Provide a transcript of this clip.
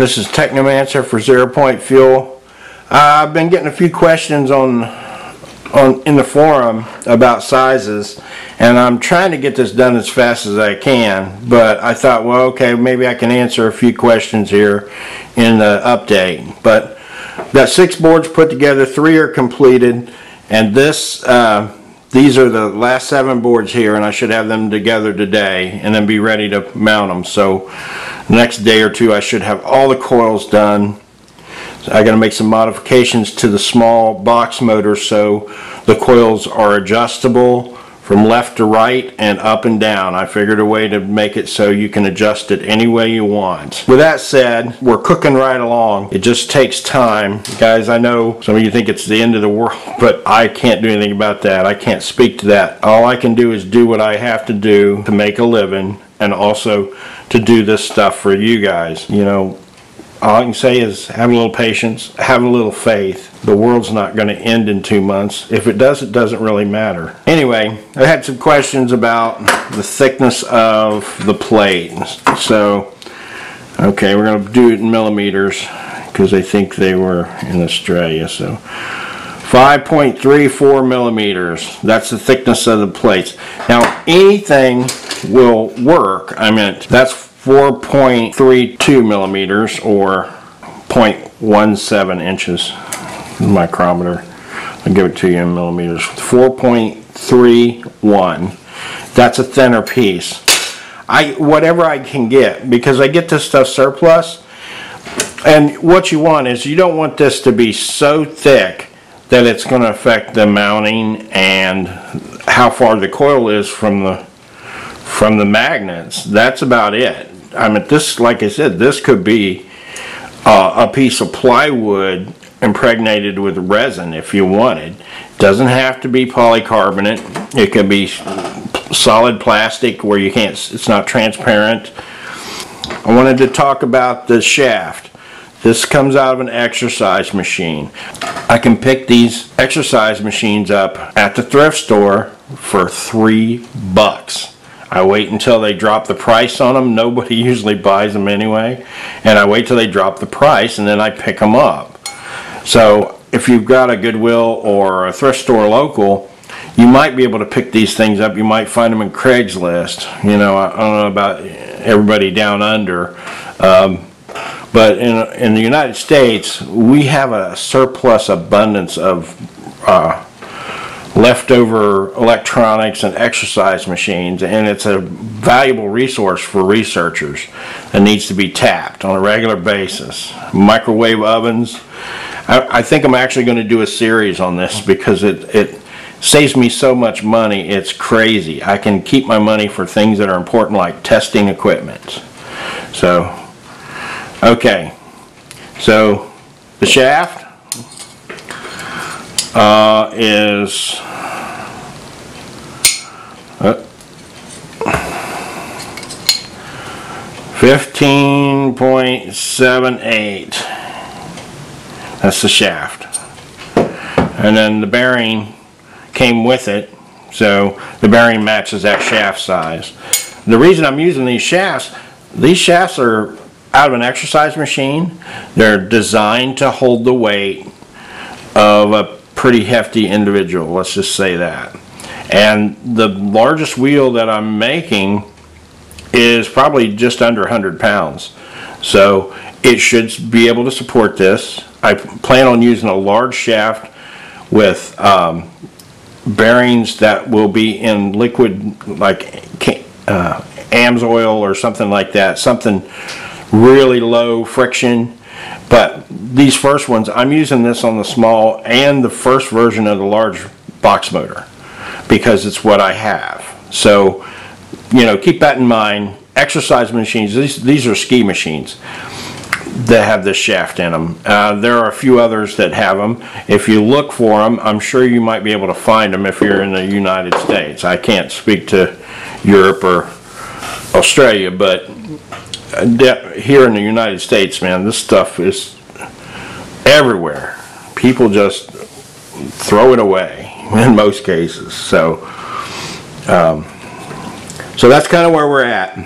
This is Technomancer for 0 Point Fuel. I've been getting a few questions in the forum about sizes, and I'm trying to get this done as fast as I can, but I thought, well, okay, maybe I can answer a few questions here in the update. But got 6 boards put together, 3 are completed, and these are the last 7 boards here, and I should have them together today and then be ready to mount them. So the next day or two I should have all the coils done. So I got to make some modifications to the small box motor so the coils are adjustable from left to right and up and down. I figured a way to make it so you can adjust it any way you want. With that said, we're cooking right along. It just takes time. Guys, I know some of you think it's the end of the world, but I can't do anything about that. I can't speak to that. All I can do is do what I have to do to make a living and also to do this stuff for you guys. You know, all I can say is have a little patience, have a little faith. The world's not going to end in 2 months. If it does, it doesn't really matter. Anyway, I had some questions about the thickness of the plate. So, okay, we're going to do it in millimeters because I think they were in Australia. So, 5.34 millimeters. That's the thickness of the plates. Now, anything will work. I meant that's 4.32 millimeters or 0.17 inches. Micrometer. I'll give it to you in millimeters. 4.31. That's a thinner piece. Whatever I can get, because I get this stuff surplus, and what you want is you don't want this to be so thick that it's going to affect the mounting and how far the coil is from the magnets. That's about it. I mean, this, like I said, this could be a piece of plywood impregnated with resin if you wanted. Doesn't have to be polycarbonate. It could be solid plastic where you can't, it's not transparent. I wanted to talk about the shaft. This comes out of an exercise machine. I can pick these exercise machines up at the thrift store for $3. I wait until they drop the price on them. Nobody usually buys them anyway. And I wait till they drop the price and then I pick them up. So if you've got a Goodwill or a thrift store local, you might be able to pick these things up. You might find them in Craigslist. You know, I don't know about everybody down under. But in the United States, we have a surplus abundance of leftover electronics and exercise machines, and it's a valuable resource for researchers that needs to be tapped on a regular basis. Microwave ovens. I think I'm actually going to do a series on this because it saves me so much money, it's crazy. I can keep my money for things that are important like testing equipment. So, okay. So, the shaft is 15.78. That's the shaft. And then the bearing came with it, so the bearing matches that shaft size. The reason I'm using these shafts are out of an exercise machine. They're designed to hold the weight of a pretty hefty individual, let's just say that. And the largest wheel that I'm making is probably just under 100 pounds. So it should be able to support this. I plan on using a large shaft with bearings that will be in liquid, like AMS oil or something like that, something really low friction. But these first ones, I'm using this on the small and the first version of the large box motor because it's what I have. So, you know, keep that in mind. Exercise machines, these are ski machines that have this shaft in them. There are a few others that have them. If you look for them, I'm sure you might be able to find them if you're in the United States. I can't speak to Europe or Australia, but here in the United States, man, this stuff is everywhere. People just throw it away in most cases. So, so that's kind of where we're at.